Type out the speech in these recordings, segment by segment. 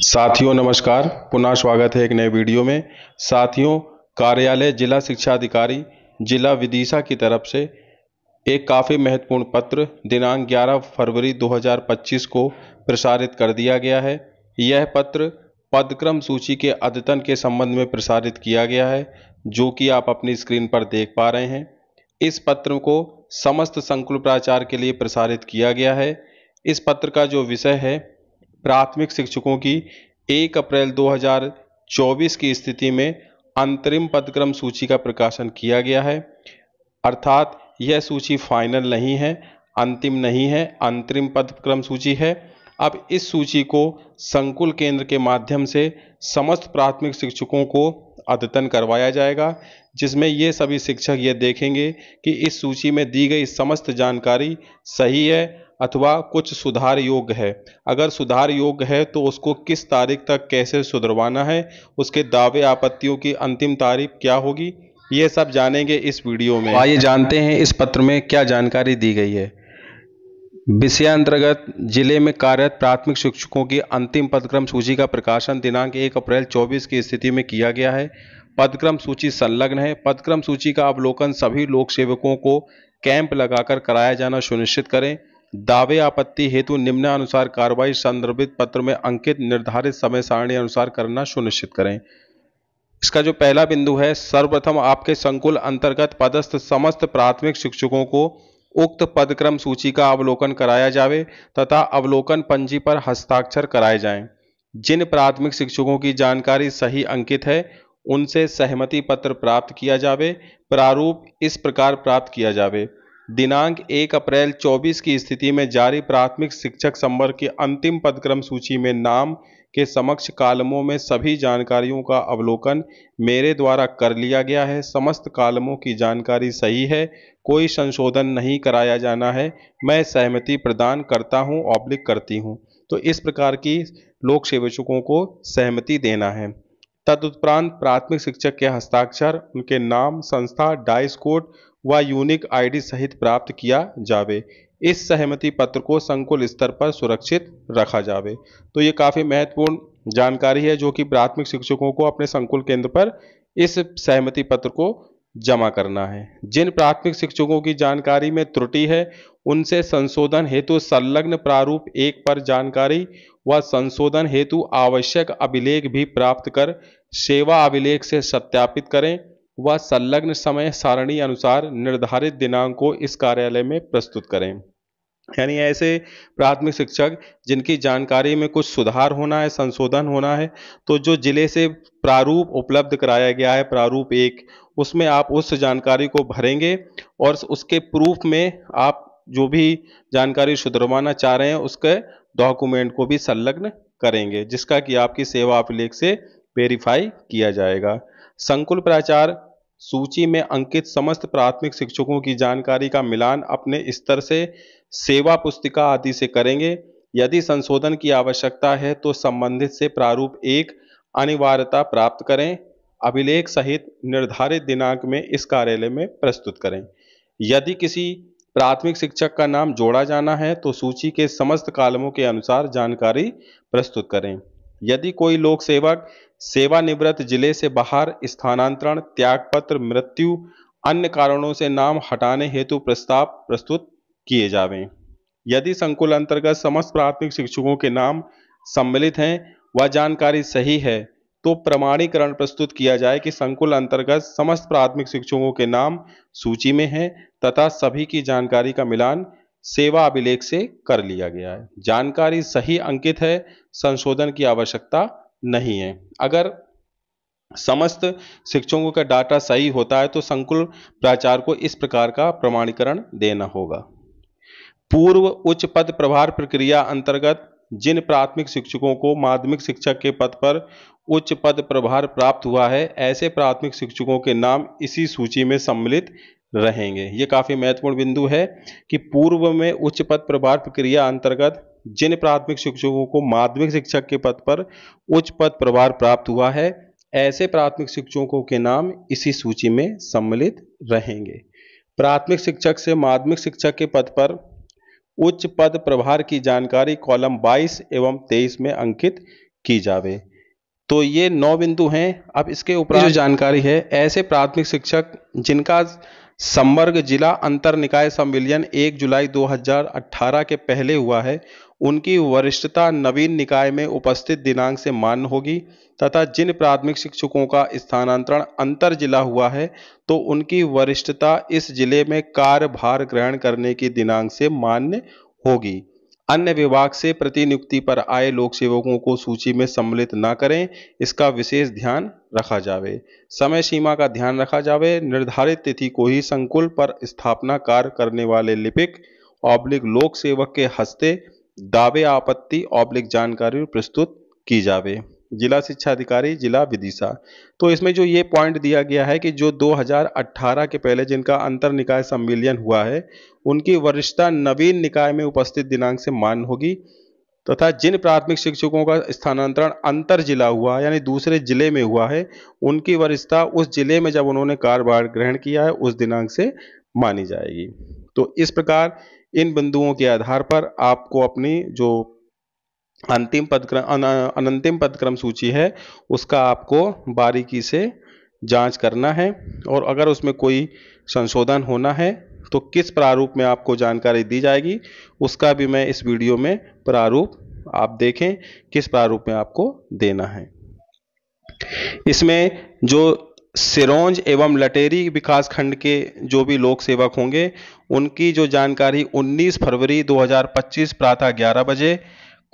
साथियों नमस्कार, पुनः स्वागत है एक नए वीडियो में। साथियों, कार्यालय जिला शिक्षा अधिकारी जिला विदिशा की तरफ से एक काफ़ी महत्वपूर्ण पत्र दिनांक 11 फरवरी 2025 को प्रसारित कर दिया गया है। यह पत्र पदक्रम सूची के अद्यतन के संबंध में प्रसारित किया गया है, जो कि आप अपनी स्क्रीन पर देख पा रहे हैं। इस पत्र को समस्त संकुल प्राचार्य के लिए प्रसारित किया गया है। इस पत्र का जो विषय है, प्राथमिक शिक्षकों की 1 अप्रैल 2024 की स्थिति में अंतरिम पदक्रम सूची का प्रकाशन किया गया है। अर्थात यह सूची फाइनल नहीं है, अंतिम नहीं है, अंतरिम पदक्रम सूची है। अब इस सूची को संकुल केंद्र के माध्यम से समस्त प्राथमिक शिक्षकों को अद्यतन करवाया जाएगा, जिसमें ये सभी शिक्षक ये देखेंगे कि इस सूची में दी गई समस्त जानकारी सही है अथवा कुछ सुधार योग्य है। अगर सुधार योग्य है तो उसको किस तारीख तक कैसे सुधरवाना है, उसके दावे आपत्तियों की अंतिम तारीख क्या होगी, ये सब जानेंगे इस वीडियो में। आइए जानते हैं इस पत्र में क्या जानकारी दी गई है। विषयांतर्गत जिले में कार्यरत प्राथमिक शिक्षकों की अंतिम पदक्रम सूची का प्रकाशन दिनांक 1 अप्रैल 24 की स्थिति में किया गया है। पदक्रम सूची संलग्न है। पदक्रम सूची का अवलोकन सभी लोक सेवकों को कैंप लगाकर कराया जाना सुनिश्चित करें। दावे आपत्ति हेतु निम्नानुसार कार्रवाई संदर्भित पत्र में अंकित निर्धारित समय सारणी अनुसार करना सुनिश्चित करें। इसका जो पहला बिंदु है, सर्वप्रथम आपके संकुल अंतर्गत पदस्थ समस्त प्राथमिक शिक्षकों को उक्त पदक्रम सूची का अवलोकन कराया जावे तथा अवलोकन पंजी पर हस्ताक्षर कराए जाएं। जिन प्राथमिक शिक्षकों की जानकारी सही अंकित है, उनसे सहमति पत्र प्राप्त किया जावे। प्रारूप इस प्रकार प्राप्त किया जावे। दिनांक 1 अप्रैल 24 की स्थिति में जारी प्राथमिक शिक्षक संवर्ग की अंतिम पदक्रम सूची में नाम के समक्ष कालमों में सभी जानकारियों का अवलोकन मेरे द्वारा कर लिया गया है। समस्त कालमों की जानकारी सही है, कोई संशोधन नहीं कराया जाना है। मैं सहमति प्रदान करता हूं करती हूं। तो इस प्रकार की लोक सेवकों को सहमति देना है। तदुपरांत प्राथमिक शिक्षक के हस्ताक्षर उनके नाम, संस्था, डाइस कोड व यूनिक आईडी सहित प्राप्त किया जावे। इस सहमति पत्र को संकुल स्तर पर सुरक्षित रखा जावे। तो ये काफ़ी महत्वपूर्ण जानकारी है, जो कि प्राथमिक शिक्षकों को अपने संकुल केंद्र पर इस सहमति पत्र को जमा करना है। जिन प्राथमिक शिक्षकों की जानकारी में त्रुटि है, उनसे संशोधन हेतु संलग्न प्रारूप 1 पर जानकारी व संशोधन हेतु आवश्यक अभिलेख भी प्राप्त कर सेवा अभिलेख से सत्यापित करें व संलग्न समय सारणी अनुसार निर्धारित दिनांक को इस कार्यालय में प्रस्तुत करें। यानी ऐसे प्राथमिक शिक्षक जिनकी जानकारी में कुछ सुधार होना है, संशोधन होना है, तो जो जिले से प्रारूप उपलब्ध कराया गया है, प्रारूप 1, उसमें आप उस जानकारी को भरेंगे और उसके प्रूफ में आप जो भी जानकारी सुधरवाना चाह रहे हैं उसके डॉक्यूमेंट को भी संलग्न करेंगे, जिसका कि आपकी सेवा अभिलेख से वेरीफाई किया जाएगा। संकुल प्राचार्य सूची में अंकित समस्त प्राथमिक शिक्षकों की जानकारी का मिलान अपने स्तर से सेवा पुस्तिका आदि से करेंगे। यदि संशोधन की आवश्यकता है तो संबंधित से प्रारूप 1 अनिवार्यता प्राप्त करें। अभिलेख सहित निर्धारित दिनांक में इस कार्यालय में प्रस्तुत करें। यदि किसी प्राथमिक शिक्षक का नाम जोड़ा जाना है तो सूची के समस्त कालमों के अनुसार जानकारी प्रस्तुत करें। यदि कोई लोक सेवक सेवानिवृत्त जिले से बाहर स्थानांतरण, त्यागपत्र, मृत्यु, अन्य कारणों से नाम हटाने हेतु प्रस्ताव प्रस्तुत किए जावें। यदि संकुल अंतर्गत समस्त प्राथमिक शिक्षकों के नाम सम्मिलित हैं व जानकारी सही है, तो प्रमाणीकरण प्रस्तुत किया जाए कि संकुल अंतर्गत समस्त प्राथमिक शिक्षकों के नाम सूची में हैं तथा सभी की जानकारी का मिलान सेवा अभिलेख से कर लिया गया है। जानकारी सही अंकित है, संशोधन की आवश्यकता नहीं है। अगर समस्त शिक्षकों का डाटा सही होता है तो संकुल प्राचार्य को इस प्रकार का प्रमाणीकरण देना होगा। पूर्व उच्च पद प्रभार प्रक्रिया अंतर्गत जिन प्राथमिक शिक्षकों को माध्यमिक शिक्षक के पद पर उच्च पद प्रभार प्राप्त हुआ है, ऐसे प्राथमिक शिक्षकों के नाम इसी सूची में सम्मिलित रहेंगे। ये काफी महत्वपूर्ण बिंदु है कि पूर्व में उच्च पद प्रभार प्रक्रिया अंतर्गत जिन प्राथमिक शिक्षकों को माध्यमिक शिक्षक के पद पर उच्च पद प्रभार प्राप्त हुआ है, ऐसे प्राथमिक शिक्षकों के नाम इसी सूची में सम्मिलित रहेंगे। प्राथमिक शिक्षक से माध्यमिक शिक्षक के पद पर उच्च पद प्रभार की जानकारी कॉलम 22 एवं 23 में अंकित की जावे। तो ये 9 बिंदु हैं। अब इसके ऊपर जो जानकारी है, ऐसे प्राथमिक शिक्षक जिनका संवर्ग जिला अंतर निकाय संविलियन 1 जुलाई 2018 के पहले हुआ है, उनकी वरिष्ठता नवीन निकाय में उपस्थित दिनांक से मान्य होगी, तथा जिन प्राथमिक शिक्षकों का स्थानांतरण अंतर जिला हुआ है, तो उनकी वरिष्ठता इस जिले में कार्यभार ग्रहण करने की दिनांक से मान्य होगी। अन्य विभाग से प्रतिनियुक्ति पर आए लोक सेवकों को सूची में सम्मिलित न करें, इसका विशेष ध्यान रखा जावे। समय सीमा का ध्यान रखा जावे। निर्धारित तिथि को ही संकुल पर स्थापना कार्य करने वाले लिपिक / लोक सेवक के हस्ते दावे आपत्ति / जानकारी प्रस्तुत की जावे। जिला शिक्षा अधिकारी जिला विदिशा। तो इसमें जो ये पॉइंट दिया गया है कि जो 2018 के पहले जिनका अंतर निकाय संविलियन हुआ है, उनकी वरिष्ठता नवीन निकाय में उपस्थित दिनांक से मान्य होगी, तथा जिन प्राथमिक शिक्षकों का स्थानांतरण अंतर जिला हुआ यानी दूसरे जिले में हुआ है, उनकी वरिष्ठता उस जिले में जब उन्होंने कार्यभार ग्रहण किया है उस दिनांक से मानी जाएगी। तो इस प्रकार इन बिंदुओं के आधार पर आपको अपनी जो अंतिम पदक्रम सूची है उसका आपको बारीकी से जांच करना है, और अगर उसमें कोई संशोधन होना है तो किस प्रारूप में आपको जानकारी दी जाएगी उसका भी मैं इस वीडियो में प्रारूप आप देखें किस प्रारूप में आपको देना है। इसमें जो सिरोंज एवं लटेरी विकास खंड के जो भी लोक सेवक होंगे उनकी जो जानकारी 19 फरवरी 2025 प्रातः 11 बजे,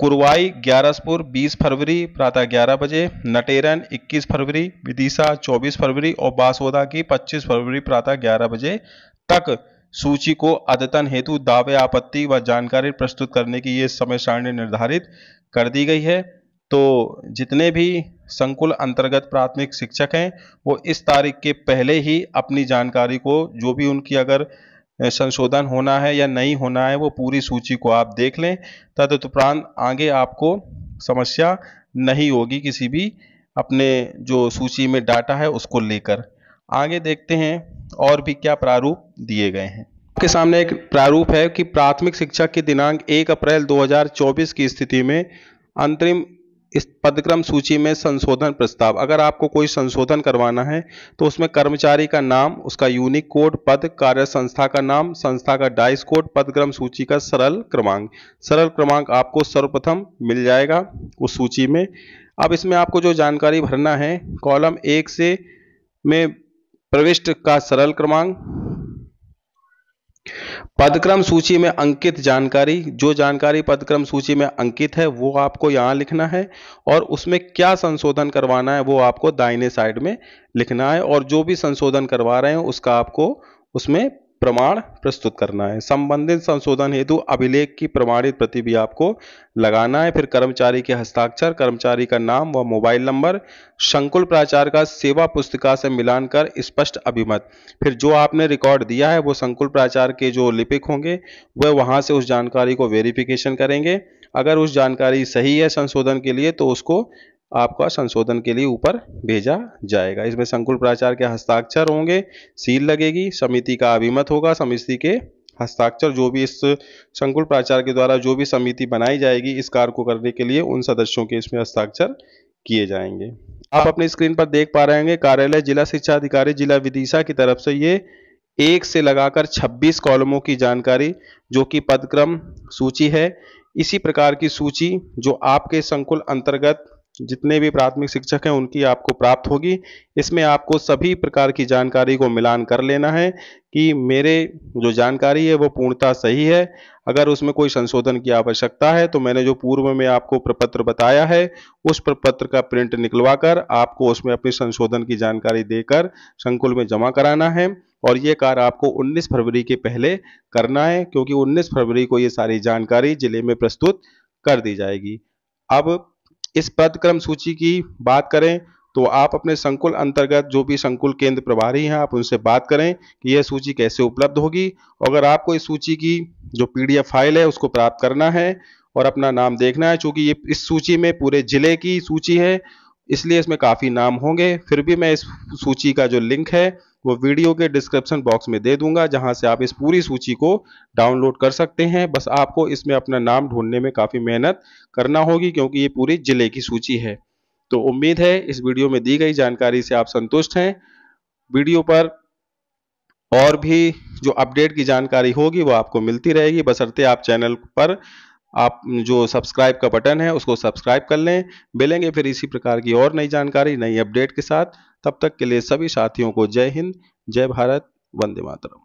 कुरवाई ग्यारसपुर 20 फरवरी प्रातः 11 बजे, नटेरन 21 फरवरी, विदिशा 24 फरवरी और बासोदा की 25 फरवरी प्रातः 11 बजे तक सूची को अद्यतन हेतु दावे आपत्ति व जानकारी प्रस्तुत करने की ये समय सारणी निर्धारित कर दी गई है। तो जितने भी संकुल अंतर्गत प्राथमिक शिक्षक हैं वो इस तारीख के पहले ही अपनी जानकारी को जो भी उनकी अगर संशोधन होना है या नहीं होना है वो पूरी सूची को आप देख लें, तदुपरांत आगे आपको समस्या नहीं होगी किसी भी अपने जो सूची में डाटा है उसको लेकर। आगे देखते हैं और भी क्या प्रारूप दिए गए हैं। आपके सामने एक प्रारूप है कि प्राथमिक शिक्षक की दिनांक 1 अप्रैल 2024 की स्थिति में अंतरिम इस पदक्रम सूची में संशोधन प्रस्ताव। अगर आपको कोई संशोधन करवाना है तो उसमें कर्मचारी का नाम, उसका यूनिक कोड, पद, कार्य संस्था का नाम, संस्था का डाइस कोड, पदक्रम सूची का सरल क्रमांक आपको सर्वप्रथम मिल जाएगा उस सूची में। अब इसमें आपको जो जानकारी भरना है, कॉलम 1 से में प्रविष्ट का सरल क्रमांक, पदक्रम सूची में अंकित जानकारी, जो जानकारी पदक्रम सूची में अंकित है वो आपको यहाँ लिखना है, और उसमें क्या संशोधन करवाना है वो आपको दाहिने साइड में लिखना है, और जो भी संशोधन करवा रहे हैं उसका आपको उसमें प्रमाण प्रस्तुत करना है। संबंधित संशोधन हेतु अभिलेख की प्रमाणित प्रति भी आपको लगाना है। फिर कर्मचारी के हस्ताक्षर, कर्मचारी का नाम व मोबाइल नंबर, संकुल प्राचार्य का सेवा पुस्तिका से मिलान कर स्पष्ट अभिमत। फिर जो आपने रिकॉर्ड दिया है वो संकुल प्राचार्य के जो लिपिक होंगे वह वहां से उस जानकारी को वेरिफिकेशन करेंगे। अगर उस जानकारी सही है संशोधन के लिए तो उसको आपका संशोधन के लिए ऊपर भेजा जाएगा। इसमें संकुल प्राचार्य के हस्ताक्षर होंगे, सील लगेगी, समिति का अभिमत होगा, समिति के हस्ताक्षर, जो भी इस संकुल प्राचार्य के द्वारा जो भी समिति बनाई जाएगी इस कार्य को करने के लिए उन सदस्यों के इसमें हस्ताक्षर किए जाएंगे। आप अपनी स्क्रीन पर देख पा रहे होंगे कार्यालय जिला शिक्षा अधिकारी जिला विदिशा की तरफ से ये 1 से लगाकर 26 कॉलमों की जानकारी जो कि पदक्रम सूची है। इसी प्रकार की सूची जो आपके संकुल अंतर्गत जितने भी प्राथमिक शिक्षक हैं उनकी आपको प्राप्त होगी। इसमें आपको सभी प्रकार की जानकारी को मिलान कर लेना है कि मेरे जो जानकारी है वो पूर्णतः सही है। अगर उसमें कोई संशोधन की आवश्यकता है तो मैंने जो पूर्व में आपको प्रपत्र बताया है उस प्रपत्र का प्रिंट निकलवा कर आपको उसमें अपनी संशोधन की जानकारी देकर संकुल में जमा कराना है, और ये कार्य आपको 19 फरवरी के पहले करना है, क्योंकि 19 फरवरी को ये सारी जानकारी जिले में प्रस्तुत कर दी जाएगी। अब इस पदक्रम सूची की बात करें तो आप अपने संकुल अंतर्गत जो भी संकुल केंद्र प्रभारी हैं आप उनसे बात करें कि यह सूची कैसे उपलब्ध होगी। अगर आपको इस सूची की जो PDF फाइल है उसको प्राप्त करना है और अपना नाम देखना है, चूंकि ये इस सूची में पूरे जिले की सूची है इसलिए इसमें काफ़ी नाम होंगे, फिर भी मैं इस सूची का जो लिंक है वो वीडियो के डिस्क्रिप्शन बॉक्स में दे दूंगा, जहां से आप इस पूरी सूची को डाउनलोड कर सकते हैं। बस आपको इसमें अपना नाम ढूंढने में काफ़ी मेहनत करना होगी, क्योंकि ये पूरी जिले की सूची है। तो उम्मीद है इस वीडियो में दी गई जानकारी से आप संतुष्ट हैं। वीडियो पर और भी जो अपडेट की जानकारी होगी वो आपको मिलती रहेगी, बशर्ते आप चैनल पर आप जो सब्सक्राइब का बटन है उसको सब्सक्राइब कर लें। मिलेंगे फिर इसी प्रकार की और नई जानकारी, नई अपडेट के साथ। तब तक के लिए सभी साथियों को जय हिंद, जय भारत, वंदे मातरम।